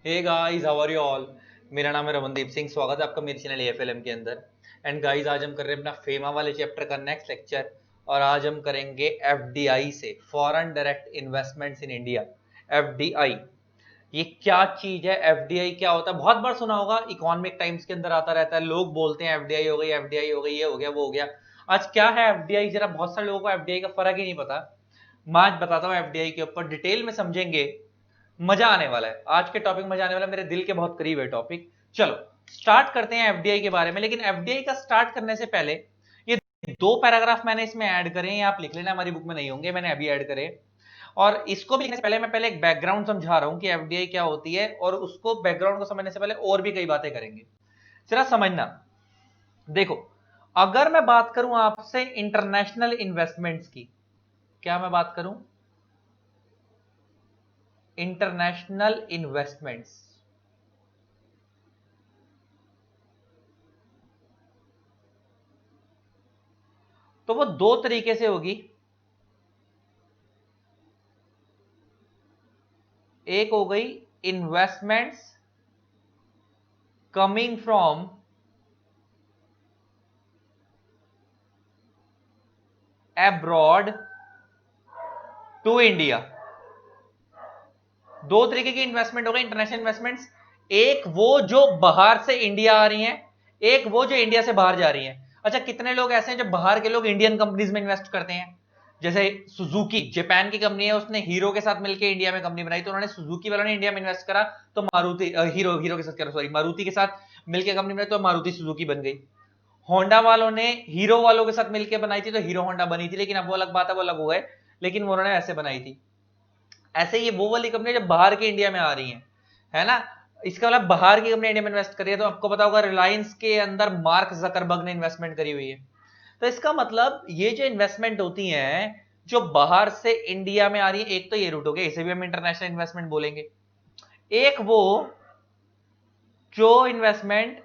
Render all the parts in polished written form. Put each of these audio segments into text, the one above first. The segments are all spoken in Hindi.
Hey guys, how are you all. मेरा नाम है रमनदीप सिंह। स्वागत है आपका मेरे चैनल एएफएलएम के अंदर। एंड गाइस, आज हम कर रहे हैं अपना फेमा वाले चैप्टर का नेक्स्ट लेक्चर। और आज हम करेंगे एफडीआई से, foreign direct investments in India. FDI ये क्या चीज है? एफडीआई क्या होता है? बहुत बार सुना होगा, इकोनॉमिक टाइम्स के अंदर आता रहता है, लोग बोलते हैं एफडीआई हो गई, एफडीआई हो गई, ये हो गया, वो हो गया। आज क्या है एफडीआई? जरा बहुत सारे लोगों को एफडीआई का फर्क ही नहीं पता। मैं आज बताता हूँ एफडीआई के ऊपर, डिटेल में समझेंगे। मजा आने वाला है आज के टॉपिक, मजा आने वाला है, मेरे दिल के बहुत करीब है टॉपिक। चलो स्टार्ट करते हैं एफडीआई के बारे में। लेकिन एफडीआई का स्टार्ट करने से पहले ये दो पैराग्राफ मैंने इसमें ऐड करे हैं, आप लिख लेना, हमारी बुक में नहीं होंगे, मैंने अभी ऐड करे। और इसको भी लिखने से पहले मैं पहले एक बैकग्राउंड समझा रहा हूं कि एफडीआई क्या होती है, और उसको बैकग्राउंड को समझने से पहले और भी कई बातें करेंगे। जरा समझना। देखो, अगर मैं बात करूं आपसे इंटरनेशनल इन्वेस्टमेंट्स की, क्या मैं बात करूं? International investments. तो वो दो तरीके से होगी। एक हो गई investments coming from abroad to India. दो तरीके की इन्वेस्टमेंट हो गई इंटरनेशनल इन्वेस्टमेंट्स। एक वो जो बाहर से इंडिया आ रही हैं, एक वो जो इंडिया से बाहर जा रही हैं। अच्छा, कितने लोग ऐसे हैं जो बाहर के लोग इंडियन कंपनीज में इन्वेस्ट करते हैं? जैसे सुजुकी जापान की कंपनी है, उसने हीरो के साथ मिलकर इंडिया में कंपनी बनाई, तो उन्होंने सुजुकी वालों ने इंडिया में इन्वेस्ट करा, तो मारुति हीरो हीरो के साथ करा, सॉरी, मारुति के साथ मिलकर कंपनी बनाई तो मारुति सुजुकी बन गई। होंडा वालों ने हीरो वालों के साथ मिलकर बनाई थी तो हीरो होंडा बनी थी, लेकिन अब वो अलग बात है, वो अलग हो गए, लेकिन वो उन्होंने ऐसे बनाई थी। ऐसे ये वो वाली कंपनी जब बाहर के इंडिया में आ रही है ना। इसका मतलब बाहर की कंपनी इंडिया में इन्वेस्ट करी है, तो आपको पता होगा रिलायंस के अंदर मार्क जकरबर्ग ने इन्वेस्टमेंट करी हुई है। तो इसका मतलब ये जो इन्वेस्टमेंट होती है जो बाहर से इंडिया में आ रही है, एक तो ये रूट हो गया, इसे भी हम इंटरनेशनल इन्वेस्टमेंट बोलेंगे। एक वो जो इन्वेस्टमेंट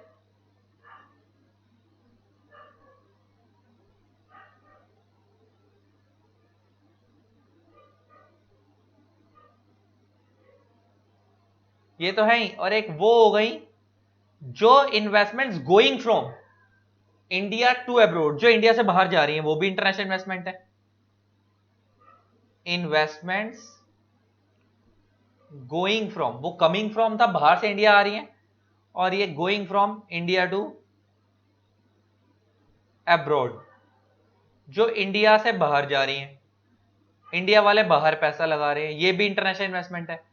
ये तो है ही, और एक वो हो गई जो investments going from India to abroad, जो इंडिया से बाहर जा रही है, वो भी इंटरनेशनल इन्वेस्टमेंट है। इन्वेस्टमेंट्स गोइंग फ्रॉम, वो कमिंग फ्रॉम था, बाहर से इंडिया आ रही है, और ये going from India to abroad, जो इंडिया से बाहर जा रही है, इंडिया वाले बाहर पैसा लगा रहे हैं, ये भी इंटरनेशनल इन्वेस्टमेंट है।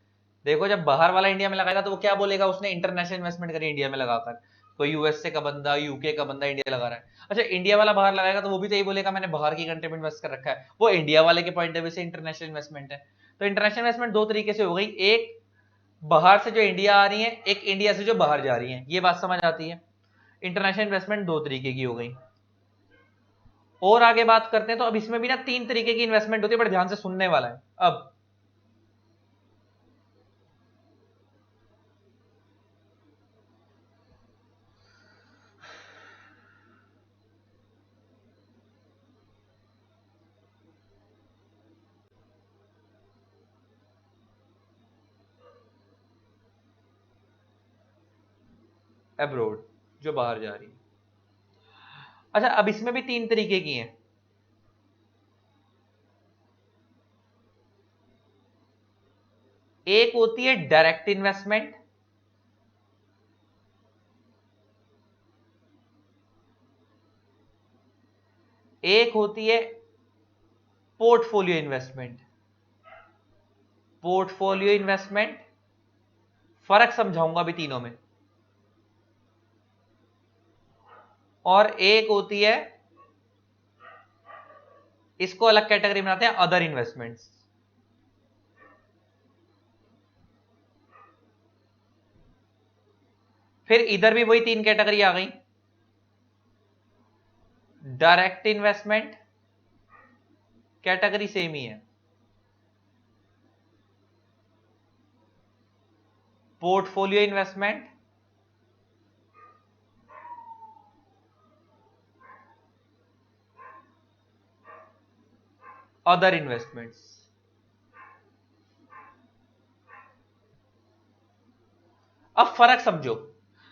देखो, जब बाहर वाला इंडिया में लगाएगा तो वो क्या बोलेगा? उसने इंटरनेशनल इन्वेस्टमेंट करी इंडिया में लगाकर। कोई यूएसए का बंदा, यूके का बंदा इंडिया लगा रहा है, अच्छा, इंडिया वाला बाहर लगाएगा तो वो भी तो यही बोलेगा मैंने बाहर की कंट्री में इन्वेस्ट कर रखा है, वो इंडिया वाले के पॉइंट ऑफ व्यू से इंटरनेशनल इन्वेस्टमेंट है। तो इंटरनेशनल इन्वेस्टमेंट दो तरीके से हो गई, एक बाहर से जो इंडिया आ रही है, एक इंडिया से जो बाहर जा रही है, ये बात समझ आती है। इंटरनेशनल इन्वेस्टमेंट दो तरीके की हो गई। और आगे बात करते हैं, तो अब इसमें भी ना तीन तरीके की इन्वेस्टमेंट होती है, बड़े ध्यान से सुनने वाला है अब। अब्रोड, जो बाहर जा रही है। अच्छा, अब इसमें भी तीन तरीके की हैं। एक होती है डायरेक्ट इन्वेस्टमेंट, एक होती है पोर्टफोलियो इन्वेस्टमेंट। पोर्टफोलियो इन्वेस्टमेंट, फर्क समझाऊंगा अभी तीनों में। और एक होती है, इसको अलग कैटेगरी बनाते हैं, अदर इन्वेस्टमेंट्स। फिर इधर भी वही तीन कैटेगरी आ गई। डायरेक्ट इन्वेस्टमेंट कैटेगरी सेम ही है, पोर्टफोलियो इन्वेस्टमेंट, अदर इन्वेस्टमेंट्स। अब फर्क समझो,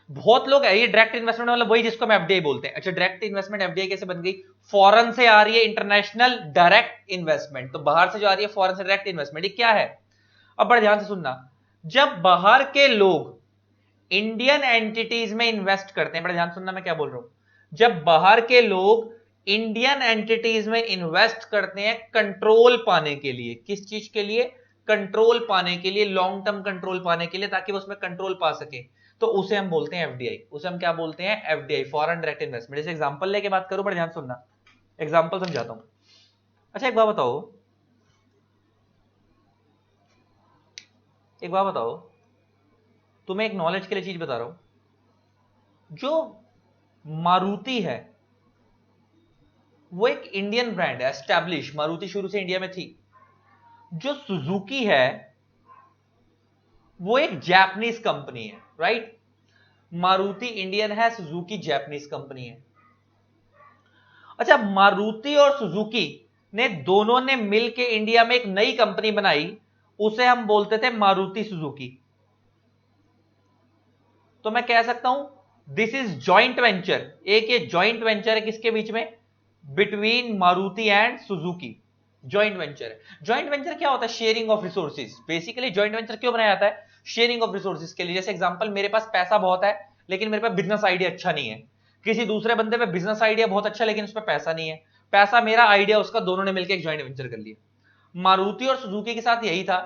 बहुत लोग है ये डायरेक्ट इन्वेस्टमेंट मतलब वही जिसको हम एफडीआई बोलते हैं। अच्छा डायरेक्ट इन्वेस्टमेंट एफडीआई कैसे बन गई? फॉरेन से आ रही है इंटरनेशनल डायरेक्ट इन्वेस्टमेंट, तो बाहर से जो आ रही है फॉरेन से डायरेक्ट इन्वेस्टमेंट, ये क्या है? अब बड़े ध्यान से सुनना, जब बाहर के लोग इंडियन एंटिटीज में इन्वेस्ट करते हैं, बड़े ध्यान सुनना मैं क्या बोल रहा हूं, जब बाहर के लोग इंडियन एंटिटीज में इन्वेस्ट करते हैं कंट्रोल पाने के लिए, किस चीज के लिए? कंट्रोल पाने के लिए, लॉन्ग टर्म कंट्रोल पाने के लिए, ताकि वो उसमें कंट्रोल पा सके, तो उसे हम बोलते हैं एफडीआई। उसे हम क्या बोलते हैं? FDI, foreign direct investment. जैसे एग्जांपल लेके बात करूं, बड़े ध्यान सुनना, एग्जांपल समझाता हूं। अच्छा एक बात बताओ, एक बात बताओ, तुम्हें एक नॉलेज के लिए चीज बता रहा हूं, जो मारुति है वो एक इंडियन ब्रांड है, एस्टैब्लिश, मारुति शुरू से इंडिया में थी। जो सुजुकी है वो एक जापानीज कंपनी है, राइट? मारुति इंडियन है, सुजुकी जापानीज कंपनी है। अच्छा मारुति और सुजुकी ने दोनों ने मिलकर इंडिया में एक नई कंपनी बनाई, उसे हम बोलते थे मारुति सुजुकी। तो मैं कह सकता हूं दिस इज जॉइंट वेंचर, एक ये जॉइंट वेंचर है किसके बीच में? Between Maruti and Suzuki, joint venture है। जॉइंट वेंचर क्या होता है? Sharing of resources. Basically joint venture क्यों बनाया जाता है? शेयरिंग ऑफ रिसोर्सेज के लिए। जैसे एग्जांपल, मेरे पास पैसा बहुत है लेकिन मेरे पास बिजनेस आइडिया अच्छा नहीं है, किसी दूसरे बंदे पे बिजनेस आइडिया बहुत अच्छा लेकिन उसमें पैसा नहीं है, पैसा मेरा, आइडिया उसका, दोनों ने मिलकर एक जॉइंट वेंचर कर लिया। मारुति और सुजुकी के साथ यही था।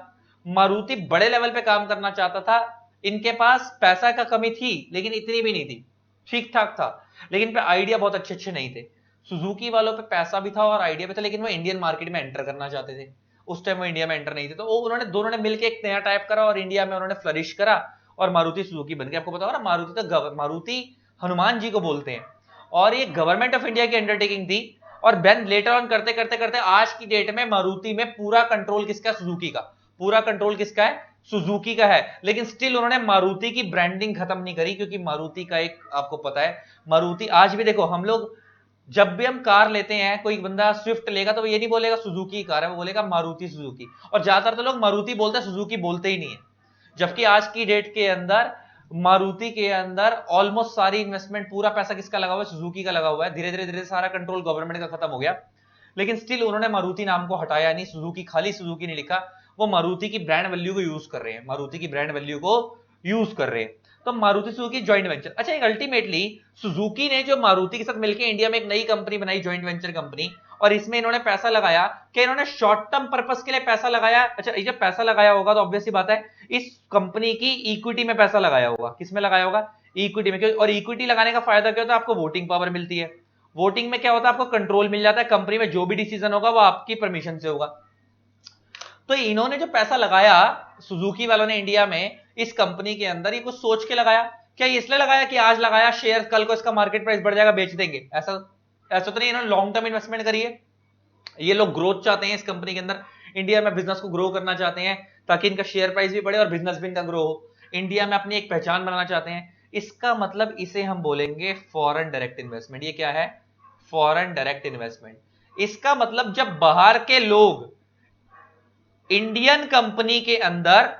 मारुति बड़े लेवल पे काम करना चाहता था, इनके पास पैसा का कमी थी लेकिन इतनी भी नहीं थी, ठीक ठाक था, लेकिन पे आइडिया बहुत अच्छे अच्छे नहीं थे। सुजुकी वालों पे पैसा भी था और आइडिया भी था, लेकिन वो इंडियन मार्केट में एंटर करना चाहते थे। उस टाइम वो इंडिया में एंटर नहीं थे, तो वो उन्होंने दोनों ने मिलकर एक नया टाइप करा और इंडिया में उन्होंने फ्लरिश करा और मारुति सुजुकी बन गई। आपको पता होगा ना, मारुति तो मारुति हनुमान जी को बोलते हैं, और ये गवर्नमेंट ऑफ इंडिया की अंडरटेकिंग थी। और देन लेटर ऑन करते करते करते आज की डेट में मारुति में पूरा कंट्रोल किसका? सुजुकी का। पूरा कंट्रोल किसका है? सुजुकी का है। लेकिन स्टिल उन्होंने मारुति की ब्रांडिंग खत्म नहीं करी, क्योंकि मारुति का एक, आपको पता है, मारुति आज भी देखो, हम लोग जब भी हम कार लेते हैं, कोई बंदा स्विफ्ट लेगा तो वो ये नहीं बोलेगा सुजुकी कार है, वो बोलेगा मारुति सुजुकी। और ज्यादातर तो लोग मारुति बोलते हैं, सुजुकी बोलते ही नहीं है। जबकि आज की डेट के अंदर मारुति के अंदर ऑलमोस्ट सारी इन्वेस्टमेंट, पूरा पैसा किसका लगा हुआ है? सुजुकी का लगा हुआ है। धीरे धीरे धीरे सारा कंट्रोल गवर्नमेंट का खत्म हो गया, लेकिन स्टिल उन्होंने मारुति नाम को हटाया नहीं, सुजुकी, खाली सुजुकी नहीं लिखा। वो मारुति की ब्रांड वैल्यू को यूज कर रहे हैं, मारुति की ब्रांड वैल्यू को यूज कर रहे हैं। तो मारुति सुजुकी जॉइंट वेंचर। अच्छा एक अल्टीमेटली सुजुकी ने जो मारुति के साथ मिलकर इंडिया में एक नई कंपनी बनाई, जॉइंट वेंचर कंपनी, और इसमें इन्होंने पैसा लगाया कि इन्होंने शॉर्ट टर्म पर्पस के लिए पैसा लगाया। अच्छा ये जब पैसा लगाया होगा तो ऑब्वियस सी बात है इस कंपनी की इक्विटी में पैसा लगाया होगा। किसमें लगाया होगा? इक्विटी में। और इक्विटी लगाने का फायदा क्या होता है? आपको वोटिंग पावर मिलती है। वोटिंग में क्या होता है? आपको कंट्रोल मिल जाता है, कंपनी में जो भी डिसीजन होगा वो आपकी परमिशन से होगा। तो इन्होंने जो पैसा लगाया सुजुकी वालों ने इंडिया में इस कंपनी के अंदर, ये कुछ सोच के लगाया क्या? ये इसलिए लगाया कि आज लगाया शेयर, कल को इसका मार्केट प्राइस बढ़ जाएगा, बेच देंगे? ऐसा ऐसा तो नहीं। इन्होंने लॉन्ग टर्म इन्वेस्टमेंट करी है। ये लोग ग्रोथ चाहते हैं इस कंपनी के अंदर, इंडिया में बिजनेस को ग्रो करना चाहते हैं ताकि इनका शेयर प्राइस भी बढ़े और बिजनेस भी इनका ग्रो हो, इंडिया में अपनी एक पहचान बनाना चाहते हैं। इसका मतलब इसे हम बोलेंगे फॉरेन डायरेक्ट इन्वेस्टमेंट। ये क्या है? Foreign direct investment. इसका मतलब जब बाहर के लोग इंडियन कंपनी के अंदर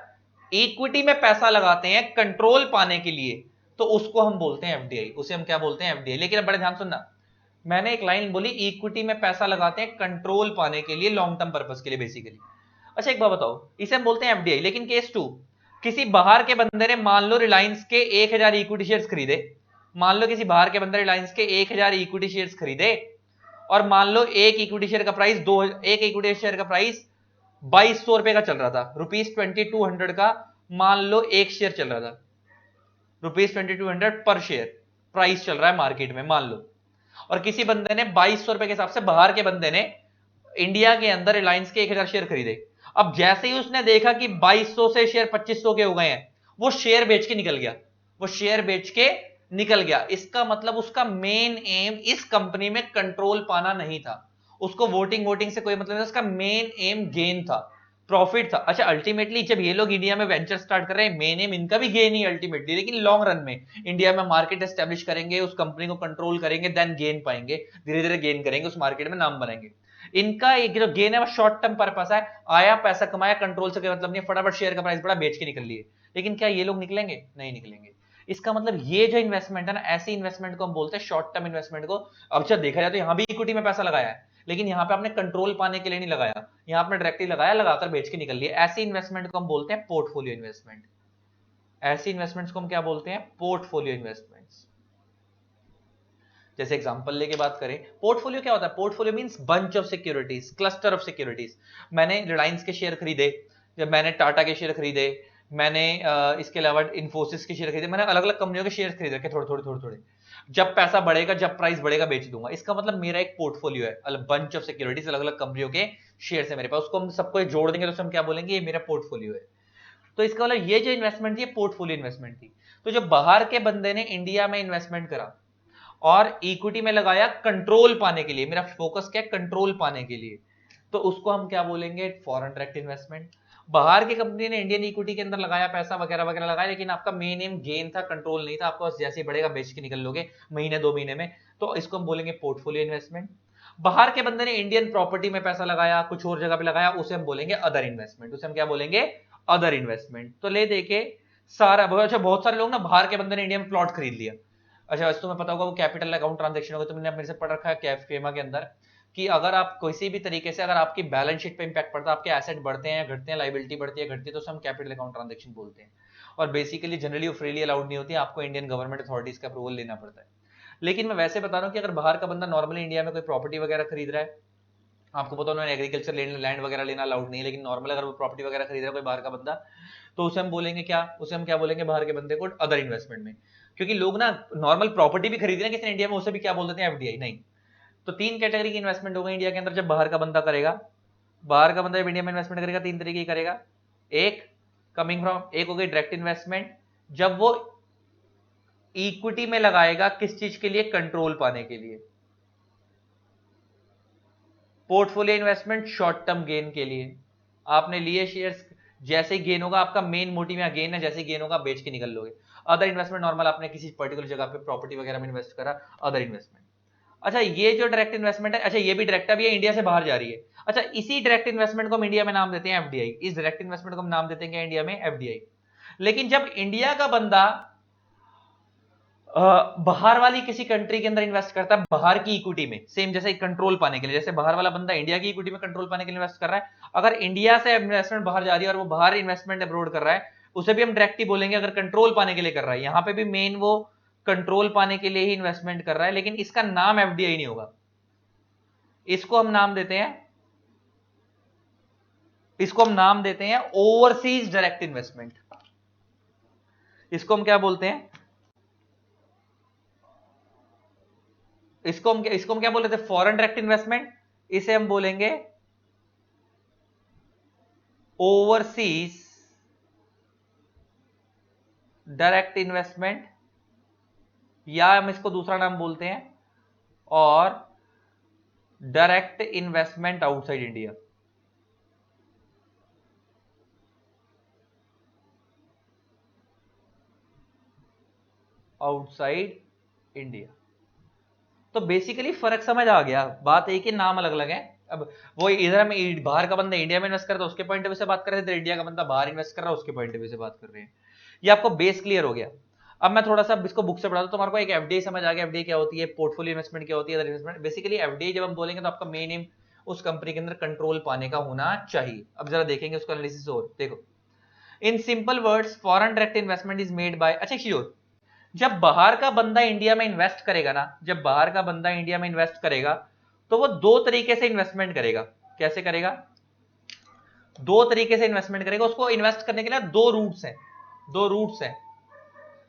इक्विटी में पैसा लगाते हैं कंट्रोल पाने के लिए, तो उसको हम बोलते हैं एफडीआई। उसे हम क्या बोलते हैं? एफडीआई। लेकिन अब बड़े ध्यान सुनना, मैंने एक लाइन बोली, इक्विटी में पैसा लगाते हैं कंट्रोल पाने के लिए, लॉन्ग टर्म पर्पस के लिए बेसिकली। अच्छा एक बात बताओ, इसे हम बोलते हैं एफडीआई। लेकिन केस 2, किसी बाहर के बंदे ने मान लो रिलायंस के 1000 इक्विटी शेयर्स खरीदे, मान लो किसी बाहर के बंदे रिलायंस के 1000 इक्विटी शेयर्स खरीदे, और मान लो एक इक्विटी शेयर का प्राइस एक इक्विटी शेयर का प्राइस 2200 रुपए का चल रहा था, ₹2200 का मान लो एक शेयर चल रहा था, ₹2200 पर शेयर प्राइस चल रहा है मार्केट में मान लो। और किसी बंदे ने 2200 रुपए के हिसाब से, बाहर के बंदे ने इंडिया के अंदर रिलायंस के 1000 शेयर खरीदे। अब जैसे ही उसने देखा कि 2200 से शेयर 2500 के हो गए हैं, वो शेयर बेच के निकल गया, वो शेयर बेच के निकल गया। इसका मतलब उसका मेन एम इस कंपनी में कंट्रोल पाना नहीं था, उसको वोटिंग से कोई मतलब नहीं, उसका मेन एम गेन था, प्रॉफिट था। अच्छा अल्टीमेटली जब ये लोग इंडिया में वेंचर स्टार्ट कर रहे हैं, मेन एम इनका भी गेन ही अल्टीमेटली, लेकिन लॉन्ग रन में इंडिया में मार्केट एस्टेब्लिश करेंगे, उस कंपनी को कंट्रोल करेंगे, देन गेन पाएंगे, धीरे धीरे गेन करेंगे, उस मार्केट में नाम बनाएंगे। इनका एक जो गेन है वो शॉर्ट टर्म पर्पस है, आया पैसा कमाया, कंट्रोल से कोई मतलब नहीं, फटाफट शेयर का प्राइस बढ़ा, बेच के निकल लिए। लेकिन क्या ये लोग निकलेंगे? नहीं निकलेंगे। इसका मतलब ये जो इन्वेस्टमेंट है ना, ऐसी इन्वेस्टमेंट को हम बोलते हैं शॉर्ट टर्म इन्वेस्टमेंट को। अब जब देखा जाए तो यहां भी इक्विटी में पैसा लगाया है, लेकिन यहां पे आपने कंट्रोल पाने के लिए नहीं लगाया, यहां आपने डायरेक्टली लगाया, लगाकर बेच के निकल लिया। ऐसी इन्वेस्टमेंट को हम बोलते हैं पोर्टफोलियो इन्वेस्टमेंट। ऐसी इन्वेस्टमेंट्स को हम क्या बोलते हैं? Portfolio investments. जैसे एग्जांपल लेके बात करें, पोर्टफोलियो क्या होता है? Portfolio means bunch of securities, cluster of securities. मैंने रिलायंस के शेयर खरीदे, जब मैंने टाटा के शेयर खरीदे, मैंने इसके अलावा इन्फोसिस के शेयर खरीदे, मैंने अलग अलग कंपनियों के शेयर खरीद रखे थोड़े थोड़े थोड़े थोड़े। जब पैसा बढ़ेगा, जब प्राइस बढ़ेगा, बेच दूंगा। इसका मतलब मेरा एक पोर्टफोलियो है, बंच ऑफ सिक्योरिटीज, अलग अलग कंपनियों के शेयर है मेरे पास, उसको हम सबको जोड़ देंगे तो हम क्या बोलेंगे? ये मेरा पोर्टफोलियो है। तो इसका मतलब ये जो इन्वेस्टमेंट थी, पोर्टफोलियो इन्वेस्टमेंट थी। तो जो बाहर के बंदे ने इंडिया में इन्वेस्टमेंट करा और इक्विटी में लगाया कंट्रोल पाने के लिए, मेरा फोकस क्या है? कंट्रोल पाने के लिए, तो उसको हम क्या बोलेंगे? Foreign direct investment. बाहर की कंपनी ने इंडियन इक्विटी के अंदर लगाया पैसा वगैरह वगैरह लगाया, लेकिन आपका मेन एम गेन था, कंट्रोल नहीं था। आपको बस जैसे ही बढ़ेगा बेच के निकल लोगे महीने 2 महीने में, तो इसको हम बोलेंगे पोर्टफोलियो इन्वेस्टमेंट। बाहर के बंदे ने इंडियन प्रॉपर्टी में पैसा लगाया, कुछ और जगह पे लगाया, उसे हम बोलेंगे अदर इन्वेस्टमेंट। उसे हम क्या बोलेंगे? Other investment. तो ले देखे सारा, अच्छा बहुत सारे लोग ना, बाहर के बंदे ने इंडिया में प्लॉट खरीद लिया। अच्छा वैसे तुम्हें पता होगा वो कैपिटल अकाउंट ट्रांजैक्शन होगा, तुमने मेरे से पढ़ रखा है फेमा के अंदर, कि अगर आप किसी भी तरीके से, अगर आपकी बैलेंस शीट पे इंपैक्ट पड़ता है, आपके एसेट बढ़ते हैं या घटते हैं, लाइबिलिटी बढ़ती है घटती है, तो हम कैपिटल अकाउंट ट्रांजैक्शन बोलते हैं। और बेसिकली जनरली वो फ्रीली अलाउड नहीं होती है, आपको इंडियन गवर्नमेंट अथॉरिटीज का अप्रूवल लेना पड़ता है। लेकिन मैं वैसे बता रहा हूँ कि अगर बाहर का बंदा नॉर्मली इंडिया में कोई प्रॉपर्टी वगैरह खरीद रहा है, आपको पता उन्होंने एग्रीकल्चर लैंड वगैरह लेना अलाउड नहीं है, लेकिन नॉर्मल अगर वो प्रॉपर्टी वगैरह खरीद रहा है कोई बाहर का बंदा, तो उसे हम बोलेंगे क्या? उसे हम क्या बोलेंगे? बाहर के बंदे को अदर इन्वेस्टमेंट में। क्योंकि लोग ना नॉर्मल प्रॉपर्टी भी खरीद रहे हैं किसी ने इंडिया में, उसे भी क्या बोल देते हैं? एफडीआई। नहीं। तो 3 कैटेगरी की इन्वेस्टमेंट होगा इंडिया के अंदर जब बाहर का बंदा करेगा। बाहर का बंदा जब इंडिया में इन्वेस्टमेंट करेगा 3 तरीके की करेगा। एक कमिंग फ्रॉम, एक हो गई डायरेक्ट इन्वेस्टमेंट, जब वो इक्विटी में लगाएगा किस चीज के लिए? कंट्रोल पाने के लिए। Portfolio investment short term gain के लिए, आपने लिए शेयर्स, जैसे ही गेन होगा, आपका मेन मोटिव यहां गेन है, जैसे ही गेन होगा बेच के निकल लोगे। अदर इन्वेस्टमेंट नॉर्मल आपने किसी पर्टिकुलर जगह पे प्रॉपर्टी वगैरह में इन्वेस्ट करा, अदर इन्वेस्टमेंट। अच्छा ये जो डायरेक्ट इन्वेस्टमेंट है, अच्छा ये भी डायरेक्ट है, इंडिया से बाहर जा रही है। अच्छा इसी डायरेक्ट इन्वेस्टमेंट को हम इंडिया में नाम देते हैं एफडीआई। इस डायरेक्ट इन्वेस्टमेंट को हम नाम देते हैं इंडिया में एफडीआई। लेकिन जब इंडिया का बंदा बाहर वाली किसी कंट्री के अंदर इन्वेस्ट करता है, बाहर की इक्विटी में, सेम जैसे कंट्रोल पाने के लिए, जैसे बाहर वाला बंदा इंडिया की इक्विटी में कंट्रोल पाने के लिए इन्वेस्ट कर रहा है, अगर इंडिया से इन्वेस्टमेंट बाहर जा रही है और वो बाहर इन्वेस्टमेंट अब्रोड कर रहा है, उसे भी हम डायरेक्ट ही बोलेंगे, अगर कंट्रोल पाने के लिए कर रहा है। यहां पे भी मेन वो कंट्रोल पाने के लिए ही इन्वेस्टमेंट कर रहा है, लेकिन इसका नाम एफडीआई नहीं होगा। इसको हम नाम देते हैं, इसको हम नाम देते हैं ओवरसीज डायरेक्ट इन्वेस्टमेंट। इसको हम क्या बोलते हैं? इसको हम क्या बोल रहे थे? Foreign direct investment. इसे हम बोलेंगे ओवरसीज डायरेक्ट इन्वेस्टमेंट, या हम इसको दूसरा नाम बोलते हैं और direct investment outside India. Outside India. तो बेसिकली फर्क समझ आ गया, बात एक ही, नाम अलग अलग है। अब वो इधर में बाहर का बंदा इंडिया में इन्वेस्ट कर रहा है उसके पॉइंट ऑफ व्यू से बात कर रहे थे, इंडिया का बंदा बाहर इन्वेस्ट कर रहा है उसके पॉइंट ऑफ व्यू से बात कर रहे हैं। ये आपको बेस क्लियर हो गया। अब मैं थोड़ा सा इसको बुक से पढ़ा दूं, तुम्हारे को एक एफडीआई समझ आ गया। एफडीआई क्या होती है, पोर्टफोलियो इन्वेस्टमेंट क्या होती है, अदर इन्वेस्टमेंट। बेसिकली एफडीआई जब हम बोलेंगे तो आपका मेन एम उस कंपनी के अंदर कंट्रोल पाने का होना चाहिए। अब जरा देखेंगे उसका एनालिसिस और देखो। In simple words, foreign direct investment is made by, अच्छा चीज और, जब बाहर का बंदा इंडिया में इन्वेस्ट करेगा ना, जब बाहर का बंदा इंडिया में इन्वेस्ट करेगा, तो वो 2 तरीके से इन्वेस्टमेंट करेगा। कैसे करेगा? 2 तरीके से इन्वेस्टमेंट करेगा। उसको इन्वेस्ट करने के लिए 2 रूट्स हैं, 2 रूट्स हैं।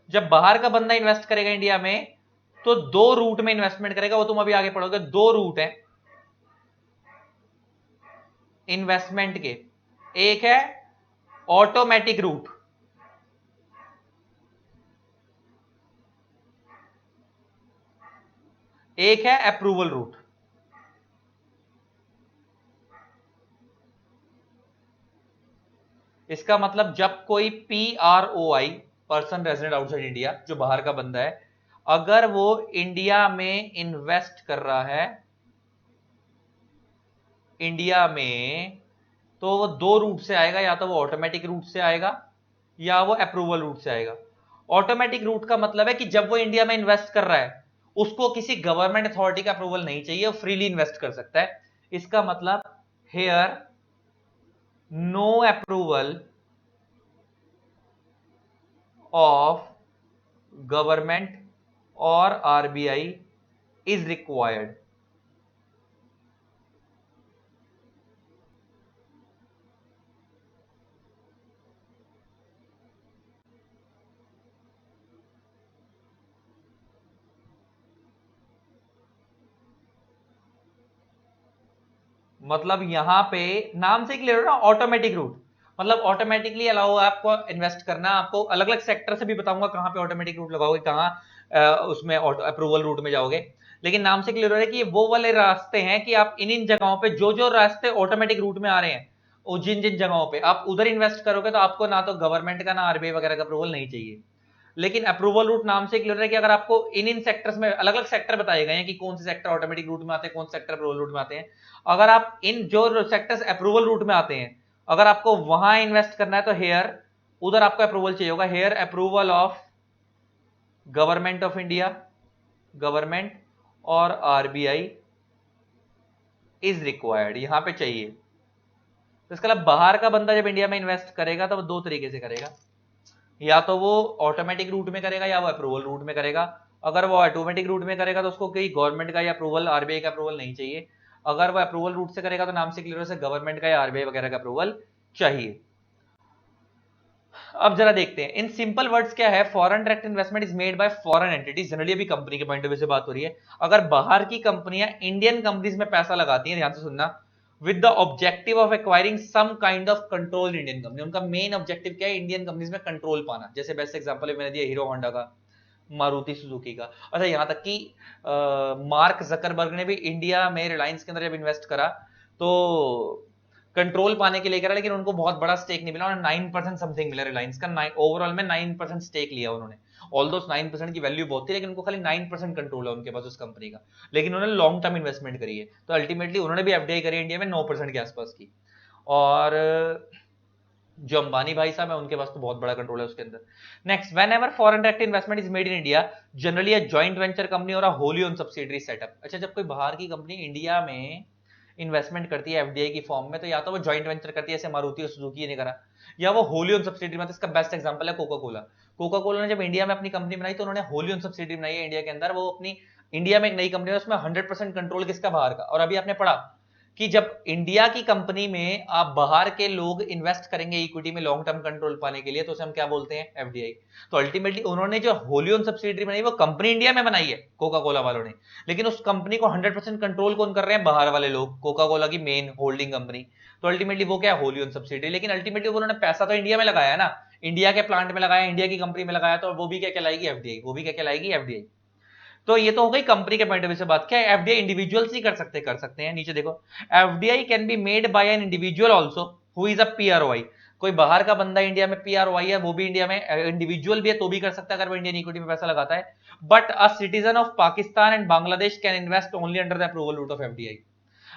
जब बाहर का बंदा इन्वेस्ट करेगा इंडिया में, तो 2 रूट में इन्वेस्टमेंट करेगा, वो तुम अभी आगे पढ़ोगे। 2 रूट है इन्वेस्टमेंट के। एक है ऑटोमेटिक रूट, एक है अप्रूवल रूट। इसका मतलब जब कोई PROI, person resident outside India, जो बाहर का बंदा है, अगर वो इंडिया में इन्वेस्ट कर रहा है, इंडिया में, तो वो 2 रूट से आएगा। या तो वो ऑटोमेटिक रूट से आएगा, या वो अप्रूवल रूट से आएगा। ऑटोमेटिक रूट का मतलब है कि जब वो इंडिया में इन्वेस्ट कर रहा है उसको किसी गवर्नमेंट अथॉरिटी का अप्रूवल नहीं चाहिए, वो फ्रीली इन्वेस्ट कर सकता है। इसका मतलब here no approval of government और आरबीआई इज रिक्वायर्ड। मतलब यहां पे नाम से क्लियर हो ना, ऑटोमेटिक रूट मतलब ऑटोमेटिकली अलाउ आपको इन्वेस्ट करना। आपको अलग अलग सेक्टर से भी बताऊंगा कहां पे ऑटोमेटिक रूट लगाओगे, कहां उसमें अप्रूवल रूट में जाओगे। लेकिन नाम से क्लियर हो रहा है कि वो वाले रास्ते हैं कि आप इन इन जगहों पे जो जो रास्ते ऑटोमेटिक रूट में आ रहे हैं, वो जिन जिन जगहों पे आप उधर इन्वेस्ट करोगे तो आपको ना तो गवर्नमेंट का ना आरबीआई वगैरह का अप्रूवल नहीं चाहिए। लेकिन अप्रूवल रूट नाम से क्लियर है कि अगर आपको इन इन सेक्टर्स में अलग अलग सेक्टर बताए गए हैं कि कौन से सेक्टर ऑटोमेटिक रूट में आते हैं, कौन से सेक्टर अप्रूवल रूट में आते हैं, अगर आप इन जो सेक्टर्स अप्रूवल रूट में आते हैं अगर आपको वहां इन्वेस्ट करना है तो हेयर उधर आपको अप्रूवल चाहिए होगा। Here approval of government of India, government और आरबीआई इज रिक्वायर्ड, यहां पे चाहिए। तो इसका मतलब बाहर का बंदा जब इंडिया में इन्वेस्ट करेगा तो वो दो तरीके से करेगा, या तो वो ऑटोमेटिक रूट में करेगा या वो अप्रूवल रूट में करेगा। अगर वो ऑटोमेटिक रूट में करेगा तो उसको कोई गवर्नमेंट का या अप्रूवल आरबीआई का अप्रूवल नहीं चाहिए। अगर वो अप्रूवल रूट से करेगा तो नाम से क्लियर है गवर्नमेंट का या आरबीआई वगैरह का अप्रूवल चाहिए। अब जरा देखते हैं इन सिंपल वर्ड्स क्या है। Foreign direct investment is made by foreign entities, generally अभी कंपनी के पॉइंट ऑफ व्यू से बात हो रही है। अगर बाहर की कंपनियां इंडियन कंपनीज में पैसा लगाती हैं, ध्यान से सुनना, with the objective of acquiring some kind of control Indian company. उनका मेन ऑब्जेक्टिव क्या है? इंडियन कंपनीज में कंट्रोल पाना। जैसे बेस्ट एग्जांपल है मैंने दिया हीरो होंडा का, मारुति सुजुकी का। अच्छा, यहां तक कि मार्क जकरबर्ग ने भी इंडिया में रिलायंस के अंदर जब इन्वेस्ट करा तो कंट्रोल पाने के लिए करा, लेकिन उनको बहुत बड़ा स्टेक नहीं मिला, उन्हें 9% समथिंग मिला रिलायंस का। ओवरऑल में 9% स्टेक लिया उन्होंने। ऑल 9% की वैल्यू बहुत थी, लेकिन उनको खाली 9% कंट्रोल है उनके पास उस कंपनी का। लेकिन उन्होंने लॉन्ग टर्म इन्वेस्टमेंट करी है, तो अल्टीमेटली उन्होंने भी एफडीआई करी इंडिया में 9% के आसपास की। और जो अंबानी भाई साहब है उनके पास तो बहुत बड़ा कंट्रोल है उसके अंदर। Next, when ever foreign direct investment is made in India generally a joint venture company और अ होली ओन सब्सिडरी सेटअप। अच्छा, जब कोई बाहर की कंपनी इंडिया में इन्वेस्टमेंट करती है एफडीआई की फॉर्म में, तो या तो वो जॉइंट वेंचर करती है जैसे मारुति और सुजुकी ने करा, या वो होली ओन सब्सिडरी में। इसका बेस्ट एग्जांपल है कोका कोला। कोका कोला ने जब इंडिया में अपनी कंपनी बनाई तो उन्होंने होली ओन सब्सिडरी बनाई है इंडिया के अंदर। वो अपनी इंडिया में एक नई कंपनी है, उसमें 100% कंट्रोल किसका? बाहर का। और अभी आपने पढ़ा कि जब इंडिया की कंपनी में आप बाहर के लोग इन्वेस्ट करेंगे इक्विटी में लॉन्ग टर्म कंट्रोल पाने के लिए, तो उसे हम क्या बोलते हैं? एफडीआई। तो अल्टीमेटली उन्होंने जो होली ओन सब्सिडरी बनाई वो कंपनी इंडिया में बनाई है कोका कोला वालों ने, लेकिन उस कंपनी को 100% कंट्रोल कौन कर रहे हैं? बाहर वाले लोग, कोका कोला की मेन होल्डिंग कंपनी। तो अल्टीमेटली वो क्या है? Holi own subsidiary. लेकिन अल्टीमेटली उन्होंने पैसा तो इंडिया में लगाया है ना, इंडिया के प्लांट में लगाया, इंडिया की कंपनी में लगाया, तो वो भी क्या कहलाएगी? एफडीआई। वो भी क्या कहलाएगी? एफडीआई। तो ये तो हो गई कंपनी के पॉइंट ऑफ व्यू से बात। क्या एफडीआई इंडिविजुअल्स ही कर सकते? कर सकते हैं। नीचे देखो, FDI can be made by an individual also who is a PROI. कोई बाहर का बंदा इंडिया में पीआरओआई है, वो भी इंडिया में इंडिविजुअल भी है तो भी कर सकता है अगर वो इंडियन इक्विटी में पैसा लगाता है। But a citizen of Pakistan and Bangladesh can invest only under the approval route of FDI.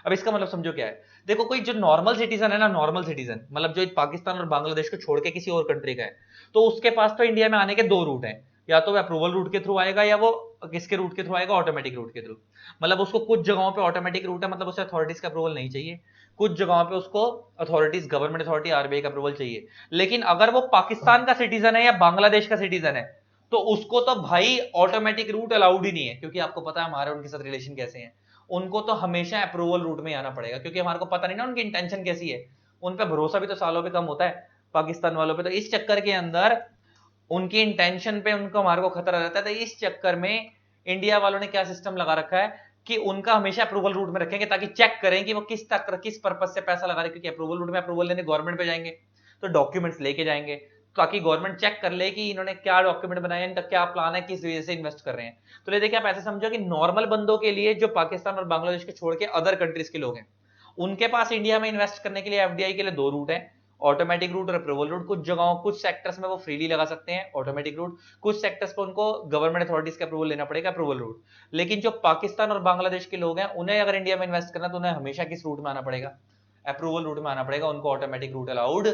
अब इसका मतलब समझो क्या है। देखो, कोई जो नॉर्मल सिटीजन है ना, नॉर्मल सिटीजन मतलब जो पाकिस्तान और बांग्लादेश को छोड़ के किसी और कंट्री का है, तो उसके पास तो इंडिया में आने के दो रूट हैं। या तो वो अप्रूवल रूट के थ्रू आएगा, या वो किसके रूट के थ्रू आएगा? ऑटोमेटिक रूट के थ्रू। मतलब उसको कुछ जगहों पे ऑटोमेटिक रूट है, मतलब उसे अथॉरिटीज का अप्रूवल नहीं चाहिए। कुछ जगहों पे उसको अथॉरिटीज, गवर्नमेंट अथॉरिटी, आरबीआई का अप्रूवल चाहिए। लेकिन अगर वो पाकिस्तान का सिटीजन है या बांग्लादेश का सिटीजन है, तो उसको तो भाई ऑटोमेटिक रूट अलाउड ही नहीं है, क्योंकि आपको पता है हमारे उनके साथ रिलेशन कैसे हैं। उनको तो हमेशा अप्रूवल रूट में आना पड़ेगा, क्योंकि हमारे को पता नहीं ना उनकी इंटेंशन कैसी है। उन पे भरोसा भी तो सालों पे कम होता है पाकिस्तान वालों पे। तो इस चक्कर के अंदर उनकी इंटेंशन पे उनको, हमारे को खतरा रहता है। तो इस चक्कर में इंडिया वालों ने क्या सिस्टम लगा रखा है कि उनका हमेशा अप्रूवल रूट में रखेंगे, ताकि चेक करें कि वो किस पर्पज से पैसा लगा रहे। क्योंकि अप्रूवल रूट में अप्रूवल लेने गवर्नमेंट पे जाएंगे तो डॉक्यूमेंट्स लेके जाएंगे, ताकि गवर्नमेंट चेक कर ले कि इन्होंने क्या डॉक्यूमेंट बनाए, इनका क्या प्लान है, किस वजह से इन्वेस्ट कर रहे हैं। तो ले देखिए, आप ऐसे समझो कि नॉर्मल बंदों के लिए जो पाकिस्तान और बांग्लादेश के छोड़ के अदर कंट्रीज के लोग हैं, उनके पास इंडिया में इन्वेस्ट करने के लिए एफडीआई के लिए दो रूट है, ऑटोमेटिक रूट और अप्रूवल रूट। कुछ जगहों, कुछ सेक्टर्स में वो फ्रीली लगा सकते हैं ऑटोमेटिक रूट, कुछ सेक्टर्स पर उनको गवर्नमेंट अथॉरिटीज का अप्रूवल लेना पड़ेगा, अप्रूवल रूट। लेकिन जो पाकिस्तान और बांग्लादेश के लोग हैं, उन्हें अगर इंडिया में इन्वेस्ट करना तो उन्हें हमेशा किस रूट में आना पड़ेगा? अप्रूवल रूट में आना पड़ेगा, उनको ऑटोमेटिक रूट अलाउड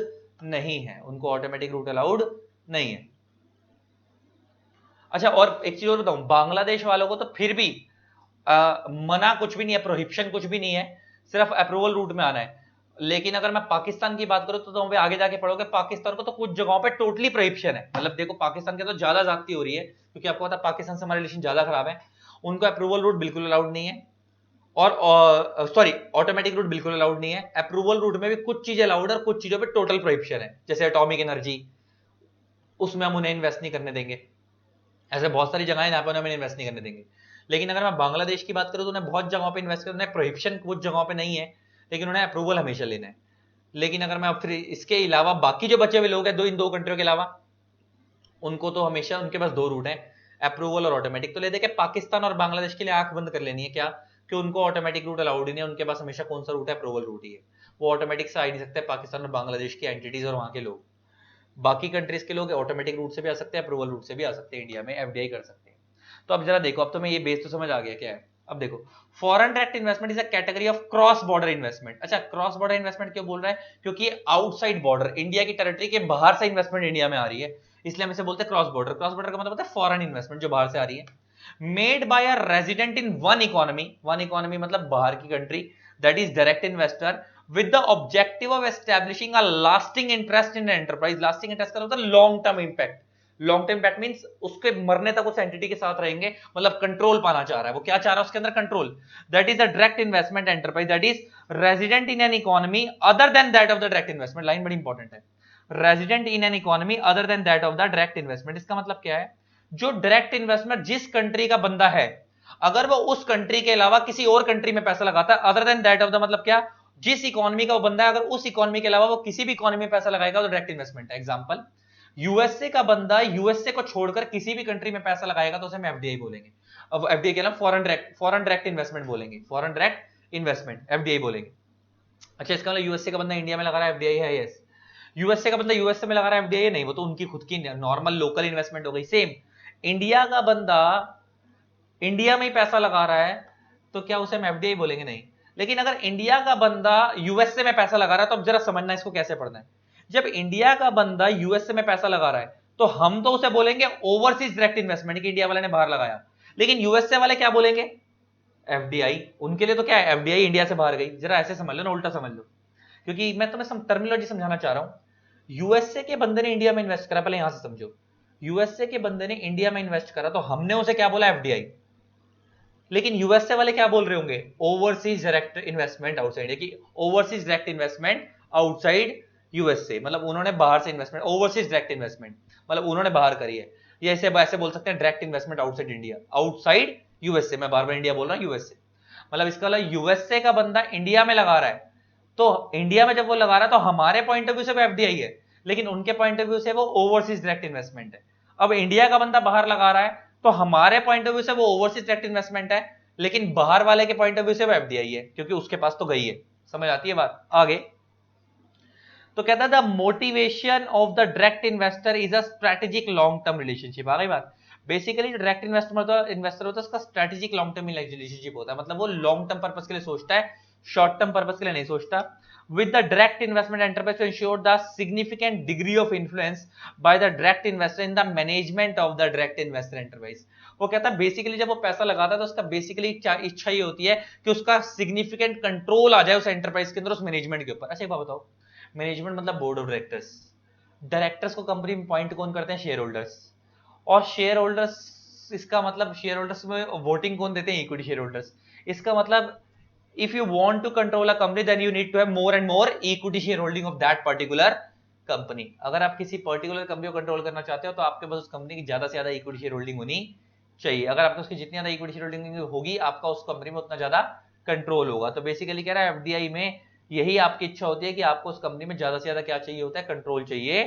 नहीं है, उनको ऑटोमेटिक रूट अलाउड नहीं है। अच्छा, और एक चीज और बताऊं, बांग्लादेश वालों को तो फिर भी मना कुछ भी नहीं है, प्रोहिबिशन कुछ भी नहीं है, सिर्फ अप्रूवल रूट में आना है। लेकिन अगर मैं पाकिस्तान की बात करूं तो तुम आगे जाके पढ़ोगे, पाकिस्तान को तो कुछ जगहों पे टोटली प्रोहिबिशन है। मतलब देखो, पाकिस्तान के तो ज्यादा ज्यादती हो रही है, क्योंकि आपको पता है पाकिस्तान से हमारे रिलेशन ज्यादा खराब है। उनको अप्रूवल रूट बिल्कुल अलाउड नहीं है, और सॉरी, ऑटोमेटिक रूट बिल्कुल अलाउड नहीं है। अप्रूवल रूट में भी कुछ चीजें अलाउड है और कुछ चीजों पे टोटल प्रोहिबिशन है, जैसे एटॉमिक एनर्जी, उसमें हम उन्हें इन्वेस्ट नहीं करने देंगे। ऐसे बहुत सारी जगहें जहां पर उन्हें इन्वेस्ट नहीं करने देंगे। लेकिन अगर मैं बांग्लादेश की बात करूं तो उन्हें बहुत जगहों पे इन्वेस्ट करना है, प्रोहिबिशन कुछ जगहों पे नहीं है, लेकिन उन्हें अप्रूवल हमेशा लेना है। लेकिन अगर मैं फिर इसके अलावा बाकी जो बचे हुए लोग हैं, इन दो कंट्रियों के अलावा, उनको तो हमेशा उनके पास दो रूट है, अप्रूवल और ऑटोमेटिक। तो ले देखे पाकिस्तान और बांग्लादेश के लिए आंख बंद कर लेनी है क्या, कि उनको ऑटोमेटिक रूट अलाउड ही नहीं है, उनके पास हमेशा कौन सा रूट है, अप्रूवल रूट ही है। वो ऑटोमेटिक से आ नहीं सकते पाकिस्तान और बांग्लादेश की एंटिटीज और वहां के लोग। बाकी कंट्रीज के लोग ऑटोमेटिक रूट से भी आ सकते हैं, अप्रूवल रूट से भी आ सकते हैं, इंडिया में एफडीआई कर सकते हैं। तो अब जरा देखो, अब तुम्हें ये बेस तो समझ आ गया क्या है। अब देखो, foreign direct investment is a category of cross border investment. अच्छा, क्रॉस बॉर्डर इन्वेस्टमेंट क्यों बोल रहा है, क्योंकि आउटसाइड बॉर्डर, इंडिया की टेरिटरी के बाहर से इन्वेस्टमेंट इंडिया में आ रही है, इसलिए हम इसे बोलते हैं क्रॉस बॉर्डर। क्रॉस बॉर्डर का मतलब होता है फॉरेन इन्वेस्टमेंट जो बाहर से आ रही है, made by a resident in one economy. One economy मतलब बाहर की country, that is direct investor with the objective of establishing a lasting interest in the enterprise। lasting interest का मतलब long term impact। Long term impact means उसके मरने तक उस एंटिटी के साथ रहेंगे, मतलब कंट्रोल पाना चाह रहा है। वो क्या चाह रहा है उसके अंदर, control. That is the direct investment enterprise that is resident in an economy other than that of the direct investment. Line बड़ी इंपॉर्टेंट है, resident in an economy other than that of the direct investment. इसका मतलब क्या है, जो डायरेक्ट इन्वेस्टमेंट जिस कंट्री का बंदा है, अगर वो उस कंट्री के अलावा किसी और कंट्री में पैसा लगाता है, other than that of the मतलब क्या, जिस इकोनॉमी का वो बंदा है, अगर उस इकोनॉमी के अलावा वो किसी भी इकोनॉमी में पैसा लगाएगा तो डायरेक्ट इन्वेस्टमेंट है। एग्जांपल, यूएसए का बंदा यूएसए को छोड़कर किसी भी कंट्री में पैसा लगाएगा तो उसे हम एफडीआई बोलेंगे। अब एफडीआई के नाम फॉरेन डायरेक्ट इन्वेस्टमेंट बोलेंगे, फॉरेन डायरेक्ट इन्वेस्टमेंट एफडीआई बोलेंगे। अच्छा, इसका मतलब यूएसए का बंदा इंडिया में लगा रहा है, एफडीआई है, यस। यूएसए का बंदा यूएसए में लगा रहा है, एफडीआई नहीं, वो तो उनकी खुद की नॉर्मल लोकल इन्वेस्टमेंट हो गई। सेम इंडिया का बंदा इंडिया में ही पैसा लगा रहा है तो क्या उसे हम एफडीआई बोलेंगे, नहीं। लेकिन अगर इंडिया का बंदा यूएसए में पैसा लगा रहा है, तो अब जरा समझना इसको कैसे पढ़ना है। जब इंडिया का बंदा यूएसए में पैसा लगा रहा है तो हम तो उसे बोलेंगे ओवरसीज डायरेक्ट इन्वेस्टमेंट, कि इंडिया वाले ने बाहर लगाया। लेकिन यूएसए वाले क्या बोलेंगे, एफडीआई। उनके लिए तो क्या है, एफडीआई इंडिया से बाहर गई। जरा ऐसे समझ लो ना, उल्टा समझ लो, क्योंकि मैं तुम्हें टर्मिनोलॉजी समझाना चाह रहा हूं। यूएसए के बंदे ने इंडिया में इन्वेस्ट करा, पहले यहां से समझो। यूएसए के बंदे ने इंडिया में इन्वेस्ट करा तो हमने उसे क्या बोला, एफडीआई। लेकिन यूएसए वाले क्या बोल रहे होंगे, ओवरसीज डायरेक्ट इन्वेस्टमेंट आउटसाइड, कि overseas direct investment outside USA, मतलब उन्होंने बाहर से इन्वेस्टमेंट, ओवरसीज डायरेक्ट इन्वेस्टमेंट मतलब उन्होंने बाहर करी है। ये ऐसे बोल सकते हैं, direct investment outside India, outside USA. मैं बार बार इंडिया बोल रहा हूं, यूएसए मतलब इसका मतलब यूएसए का बंदा इंडिया में लगा रहा है, तो इंडिया में जब वो लगा रहा है तो हमारे पॉइंट ऑफ व्यू से वो एफडीआई है, लेकिन उनके पॉइंट ऑफ व्यू से वो ओवरसीज डायरेक्ट इन्वेस्टमेंट है। अब इंडिया का बंदा बाहर लगा रहा है तो हमारे पॉइंट ऑफ व्यू से वो ओवरसीज डायरेक्ट इन्वेस्टमेंट है, लेकिन बाहर वाले के पॉइंट ऑफ व्यू से वो एफडीआई है, क्योंकि उसके पास तो गई है। समझ आती है बात, आगे। तो कहता है the motivation of the direct investor is a strategic long term relationship. आ गई बात। बेसिकली जो डायरेक्ट इन्वेस्टर होता है उसका स्ट्रेटेजिक लॉन्ग टर्म रिलेशनशिप होता है, मतलब वो लॉन्ग टर्म पर्पस के लिए सोचता है, शॉर्ट टर्म पर्पस के लिए नहीं सोचता। with the direct investment enterprise to ensure the significant degree of influence by the direct investor in the management of the direct investor enterprise। वो कहता है बेसिकली जब वो पैसा लगाता है तो उसका बेसिकली इच्छा ये होती है कि उसका सिग्निफिकेंट कंट्रोल आ जाए उस एंटरप्राइज के अंदर, उस मैनेजमेंट के ऊपर। अच्छा एक बात बताओ, मैनेजमेंट मतलब बोर्ड ऑफ डायरेक्टर्स। डायरेक्टर्स को कंपनी में पॉइंट कौन करते हैं, शेयर होल्डर्स। और शेयर होल्डर्स, इसका मतलब शेयर होल्डर्स में वोटिंग कौन देते हैं, इक्विटी शेयर होल्डर्स। इसका मतलब if you want to control a company then you need to have more and more equity shareholding of that particular company। अगर आप किसी पर्टिकुलर कंपनी को कंट्रोल करना चाहते हो तो आपके पास उस कंपनी की ज्यादा से ज्यादा इक्विटी शेयर होल्डिंग होनी चाहिए। अगर आपके उसकी जितनी ज्यादा इक्विटी शेयर होल्डिंग होगी, आपका उस कंपनी में उतना ज्यादा कंट्रोल होगा। तो बेसिकली कह रहा है एफडीआई में यही आपकी इच्छा होती है कि आपको उस कंपनी में ज्यादा से ज्यादा क्या चाहिए होता है, कंट्रोल चाहिए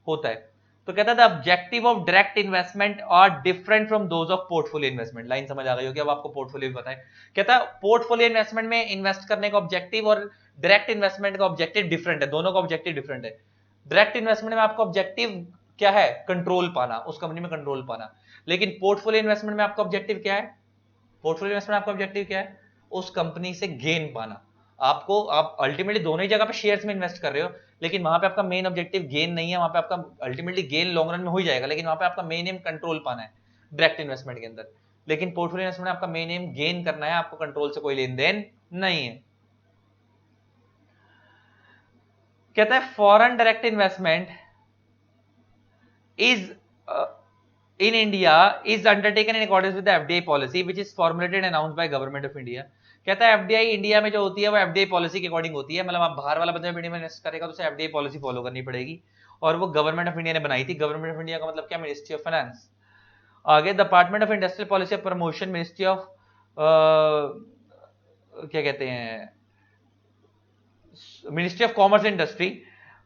होता है। तो कहता है objective of direct investment are different from those of portfolio investment. Line समझ आ गई होगी, अब आपको पोर्टफोलियो बताएं। कहता है पोर्टफोलियो इन्वेस्टमेंट में इन्वेस्ट करने का ऑब्जेक्टिव और डायरेक्ट इन्वेस्टमेंट का ऑब्जेक्टिव डिफरेंट है, दोनों का ऑब्जेक्टिव डिफरेंट है। डायरेक्ट इन्वेस्टमेंट में आपका ऑब्जेक्टिव क्या है, कंट्रोल पाना, उस कंपनी में कंट्रोल पाना। लेकिन पोर्टफोलियो इन्वेस्टमेंट में आपका ऑब्जेक्टिव क्या है, पोर्टफोलियो इन्वेस्टमेंट आपका ऑब्जेक्टिव क्या है, उस कंपनी से गेन पाना। आपको आप अल्टीमेटली दोनों ही जगह पे शेयर्स में इन्वेस्ट कर रहे हो, लेकिन वहां पे आपका मेन ऑब्जेक्टिव गेन नहीं है, वहां पे आपका अल्टीमेटली गेन लॉन्ग रन में हो ही जाएगा, लेकिन वहां पे आपका मेन एम कंट्रोल पाना है डायरेक्ट इन्वेस्टमेंट के अंदर। लेकिन पोर्टफोलियो इन्वेस्टमेंट में आपका मेन एम गेन करना है, आपको कंट्रोल से कोई लेन देन नहीं है। कहता है foreign direct investment is in India is undertaken in accordance with the FDI policy which is formulated and announced by government of India। कहता है एफडीआई इंडिया में जो होती है वो एफडीआई पॉलिसी के अकॉर्डिंग होती है, मतलब आप बाहर वाला बंदा इंडिया में इन्वेस्ट करेगा तो उसे एफडीआई पॉलिसी फॉलो करनी पड़ेगी, और वो गवर्नमेंट ऑफ इंडिया ने बनाई थी। गवर्नमेंट ऑफ इंडिया का मतलब क्या, मिनिस्ट्री ऑफ फाइनेंस। आगे department of industrial policy of promotion, ministry of क्या कहते हैं, मिनिस्ट्री ऑफ कॉमर्स इंडस्ट्री।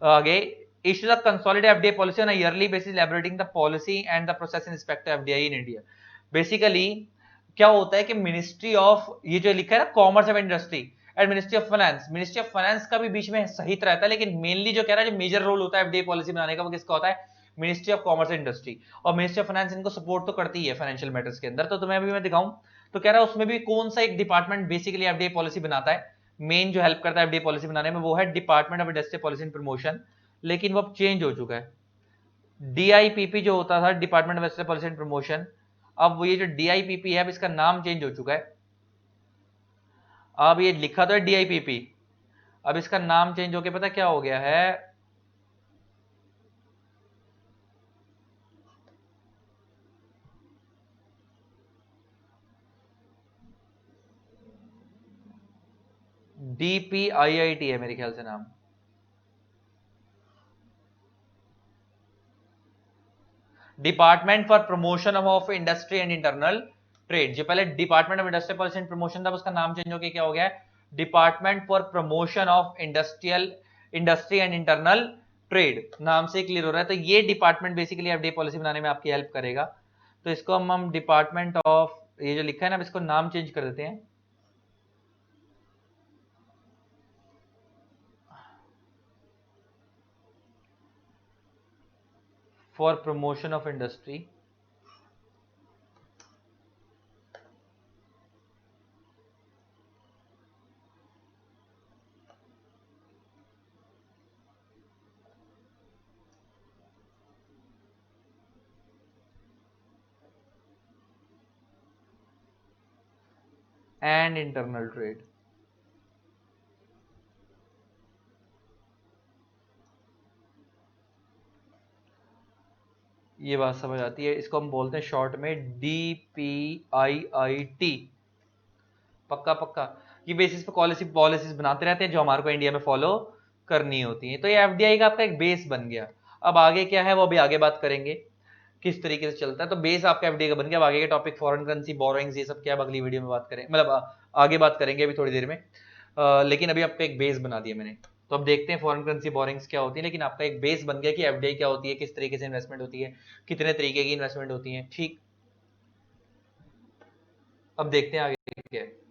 आगे issues a consolidated FDI policy on a yearly basis elaborating the policy and the process in respect to FDI in India। Basically क्या होता है कि मिनिस्ट्री ऑफ, ये जो लिखा है ना, commerce and industry and ministry of finance, ministry of finance का भी बीच में सहित रहता है, लेकिन मेनली जो कह रहा है जो मेजर रोल होता है एफडीआई पॉलिसी बनाने का वो किसका होता है, ministry of commerce and industry. और मिनिस्ट्री ऑफ फाइनेंस इनको सपोर्ट तो करती है फाइनेंशियल मैटर्स के अंदर। तो तुम्हें अभी मैं दिखाऊं तो कह रहा है उसमें भी कौन सा एक डिपार्टमेंट बेसिकली एफडीआई पॉलिसी बनाता है, मेन जो हेल्प करता है एफडीआई पॉलिसी बनाने में, वो है department of industrial policy and promotion. लेकिन वो अब चेंज हो चुका है। डीआईपीपी जो होता था, department of industrial policy and promotion, अब वो ये जो डीआईपीपी है अब इसका नाम चेंज हो चुका है। अब ये लिखा तो है डीआईपीपी, अब इसका नाम चेंज होके पता क्या हो गया है, डीपीआईआईटी है मेरे ख्याल से नाम। Department for promotion of industry and internal trade. जो पहले department of industrial policy and promotion था उसका नाम चेंज होकर क्या हो गया है, department for promotion of industry and internal trade. नाम से क्लियर हो रहा है। तो ये डिपार्टमेंट बेसिकली एफडीआई पॉलिसी बनाने में आपकी हेल्प करेगा। तो इसको हम डिपार्टमेंट ऑफ, ये जो लिखा है ना, इसको नाम चेंज कर देते हैं, for promotion of industry and internal trade. ये बात समझ आती है। इसको हम बोलते हैं शॉर्ट में डीपीआईआईटी। पक्का पक्का ये बेसिस पे पॉलिसीज बनाते रहते हैं जो हमारे को इंडिया में फॉलो करनी होती है। तो ये एफडीआई का आपका एक बेस बन गया। अब आगे क्या है वो अभी आगे बात करेंगे किस तरीके से चलता है। तो बेस आपका एफडीआई का बन गया। अब आगे के टॉपिक फॉरेन करेंसी, बोरोइंग्स, ये सब क्या अगली वीडियो में बात करें, मतलब आगे बात करेंगे अभी थोड़ी देर में। लेकिन अभी आपका एक बेस बना दिया मैंने। तो अब देखते हैं फॉरेन करेंसी बोरिंग्स क्या होती है, लेकिन आपका एक बेस बन गया कि एफडीआई क्या होती है, किस तरीके से इन्वेस्टमेंट होती है, कितने तरीके की इन्वेस्टमेंट होती है। ठीक, अब देखते हैं आगे क्या है।